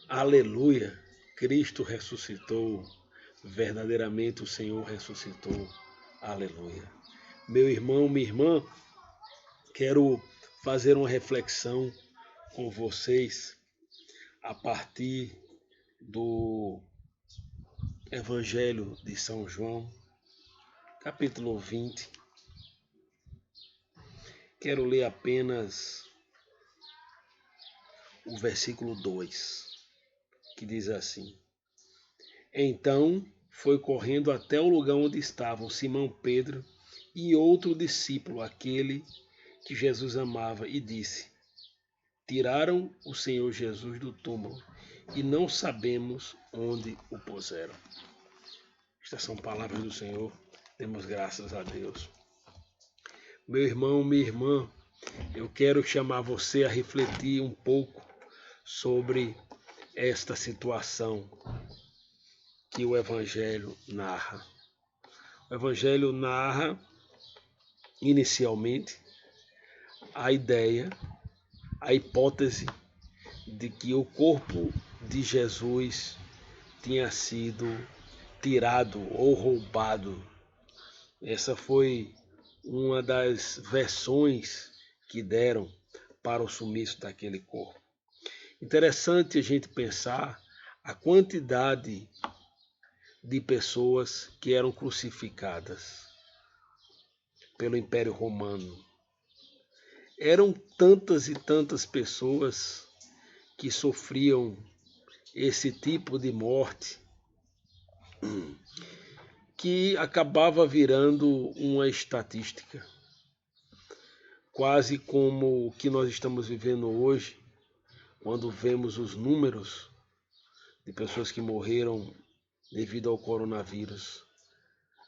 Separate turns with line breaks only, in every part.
Aleluia! Cristo ressuscitou, verdadeiramente o Senhor ressuscitou. Aleluia! Meu irmão, minha irmã, quero fazer uma reflexão com vocês a partir do Evangelho de São João, capítulo 20. Quero ler apenas o versículo 2, que diz assim: Então foi correndo até o lugar onde estavam Simão Pedro e outro discípulo, aquele que Jesus amava, e disse: Tiraram o Senhor Jesus do túmulo e não sabemos onde o puseram. Estas são palavras do Senhor, demos graças a Deus. Meu irmão, minha irmã, eu quero chamar você a refletir um pouco sobre esta situação que o Evangelho narra. O Evangelho narra, inicialmente, a ideia, a hipótese de que o corpo de Jesus tinha sido tirado ou roubado. Essa foi uma das versões que deram para o sumiço daquele corpo. Interessante a gente pensar a quantidade de pessoas que eram crucificadas pelo Império Romano. Eram tantas e tantas pessoas que sofriam esse tipo de morte que acabava virando uma estatística, quase como o que nós estamos vivendo hoje, quando vemos os números de pessoas que morreram devido ao coronavírus.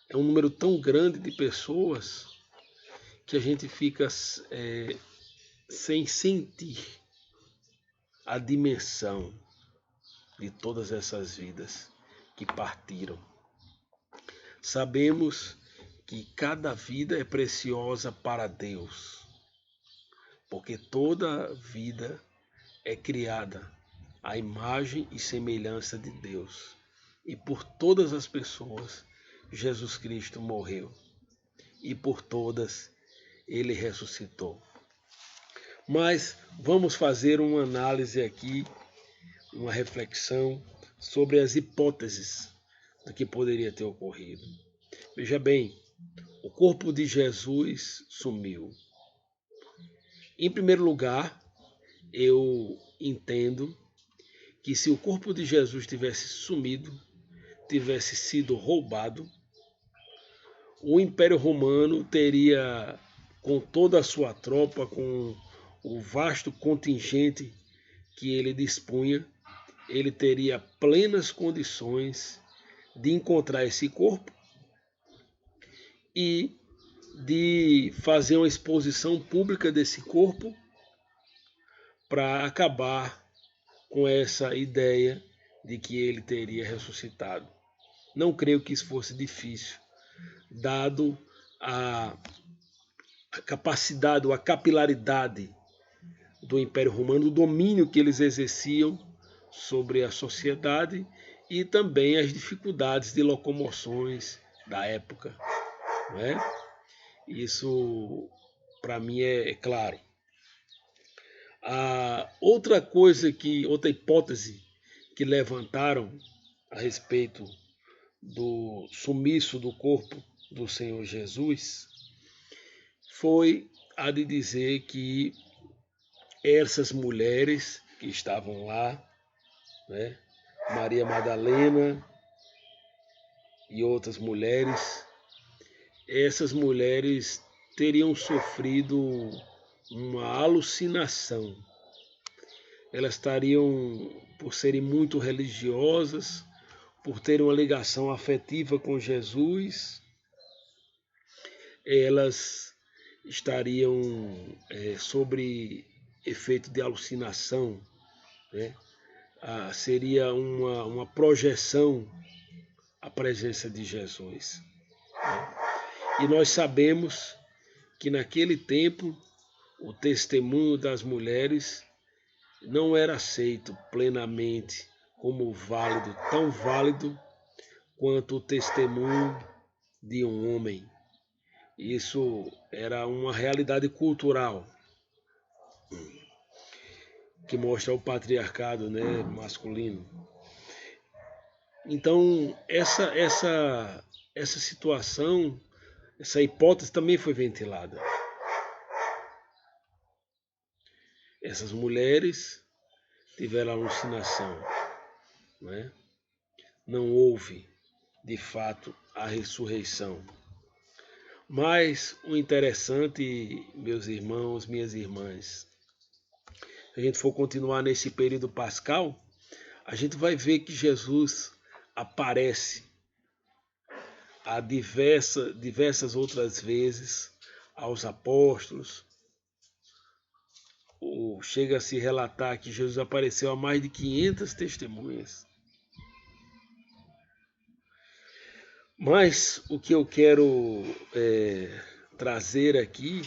É um número tão grande de pessoas que a gente fica sem sentir a dimensão de todas essas vidas que partiram. Sabemos que cada vida é preciosa para Deus, porque toda vida é criada à imagem e semelhança de Deus. E por todas as pessoas, Jesus Cristo morreu. E por todas, ele ressuscitou. Mas vamos fazer uma análise aqui, uma reflexão sobre as hipóteses do que poderia ter ocorrido. Veja bem, o corpo de Jesus sumiu. Em primeiro lugar, eu entendo que se o corpo de Jesus tivesse sumido, tivesse sido roubado, o Império Romano teria, com toda a sua tropa, com o vasto contingente que ele dispunha, ele teria plenas condições de encontrar esse corpo e de fazer uma exposição pública desse corpo para acabar com essa ideia de que ele teria ressuscitado. Não creio que isso fosse difícil, dado a capacidade ou a capilaridade do Império Romano, o domínio que eles exerciam sobre a sociedade e também as dificuldades de locomoções da época. Não é? Isso, para mim, é claro. Outra hipótese que levantaram a respeito do sumiço do corpo do Senhor Jesus foi a de dizer que essas mulheres que estavam lá, né, Maria Madalena e outras mulheres, essas mulheres teriam sofrido uma alucinação. Elas estariam, por serem muito religiosas, por terem uma ligação afetiva com Jesus, elas estariam sobre efeito de alucinação, né? Seria uma projeção à presença de Jesus. Né? E nós sabemos que naquele tempo o testemunho das mulheres não era aceito plenamente como válido, tão válido quanto o testemunho de um homem. Isso era uma realidade cultural que mostra o patriarcado, né, masculino. Então, essa situação, essa hipótese também foi ventilada. Essas mulheres tiveram alucinação, né? Não houve, de fato, a ressurreição. Mas o interessante, meus irmãos, minhas irmãs, se a gente for continuar nesse período pascal, a gente vai ver que Jesus aparece a diversas outras vezes aos apóstolos. Chega a se relatar que Jesus apareceu a mais de 500 testemunhas. Mas o que eu quero trazer aqui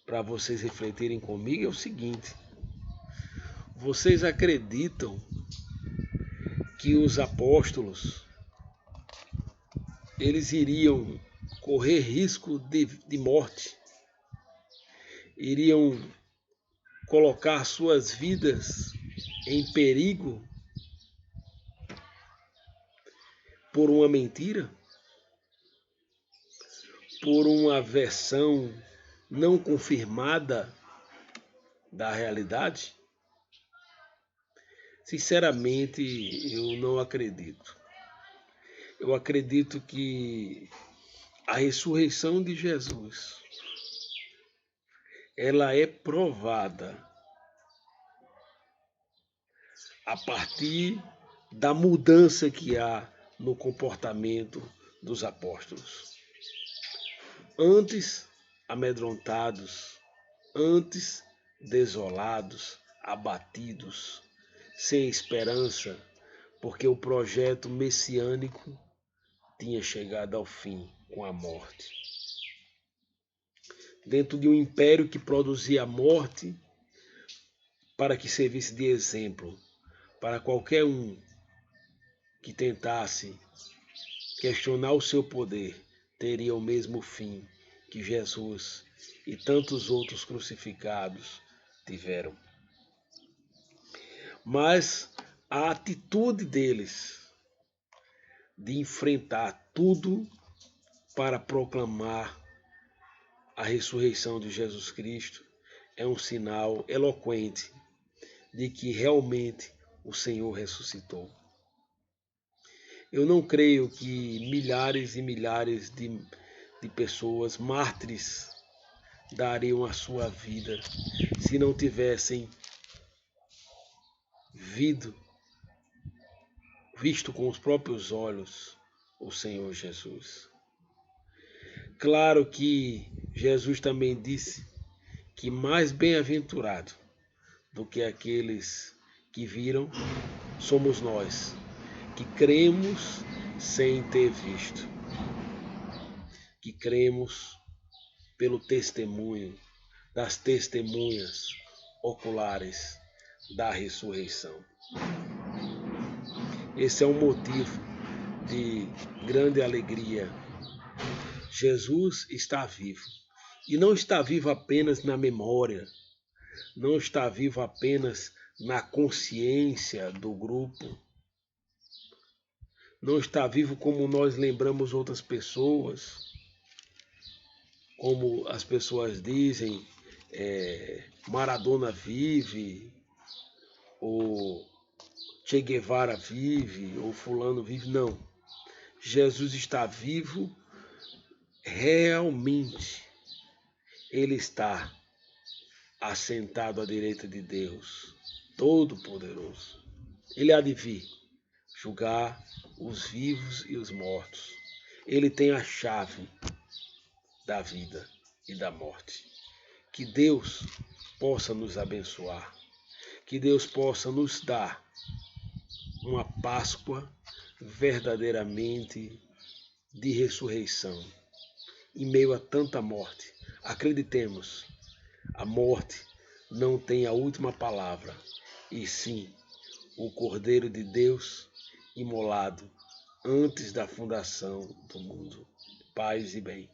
para vocês refletirem comigo é o seguinte: vocês acreditam que os apóstolos eles iriam correr risco de morte, iriam colocar suas vidas em perigo por uma mentira, por uma versão não confirmada da realidade? Sinceramente, eu não acredito. Eu acredito que a ressurreição de Jesus, ela é provada a partir da mudança que há no comportamento dos apóstolos. Antes amedrontados, antes desolados, abatidos, sem esperança, porque o projeto messiânico tinha chegado ao fim com a morte. Dentro de um império que produzia a morte para que servisse de exemplo para qualquer um que tentasse questionar o seu poder, teria o mesmo fim que Jesus e tantos outros crucificados tiveram. Mas a atitude deles de enfrentar tudo para proclamar a ressurreição de Jesus Cristo é um sinal eloquente de que realmente o Senhor ressuscitou. Eu não creio que milhares e milhares de pessoas, mártires, dariam a sua vida se não tivessem visto com os próprios olhos o Senhor Jesus. Claro que Jesus também disse que mais bem-aventurado do que aqueles que viram somos nós, que cremos sem ter visto, que cremos pelo testemunho das testemunhas oculares da ressurreição. Esse é um motivo de grande alegria. Jesus está vivo. E não está vivo apenas na memória, não está vivo apenas na consciência do grupo, não está vivo como nós lembramos outras pessoas, como as pessoas dizem, Maradona vive, ou Che Guevara vive, ou fulano vive. Não. Jesus está vivo realmente. Ele está assentado à direita de Deus, Todo-Poderoso. Ele há de vir julgar os vivos e os mortos. Ele tem a chave da vida e da morte. Que Deus possa nos abençoar. Que Deus possa nos dar uma Páscoa verdadeiramente de ressurreição. Em meio a tanta morte, acreditemos, a morte não tem a última palavra, e sim o Cordeiro de Deus imolado antes da fundação do mundo. Paz e bem.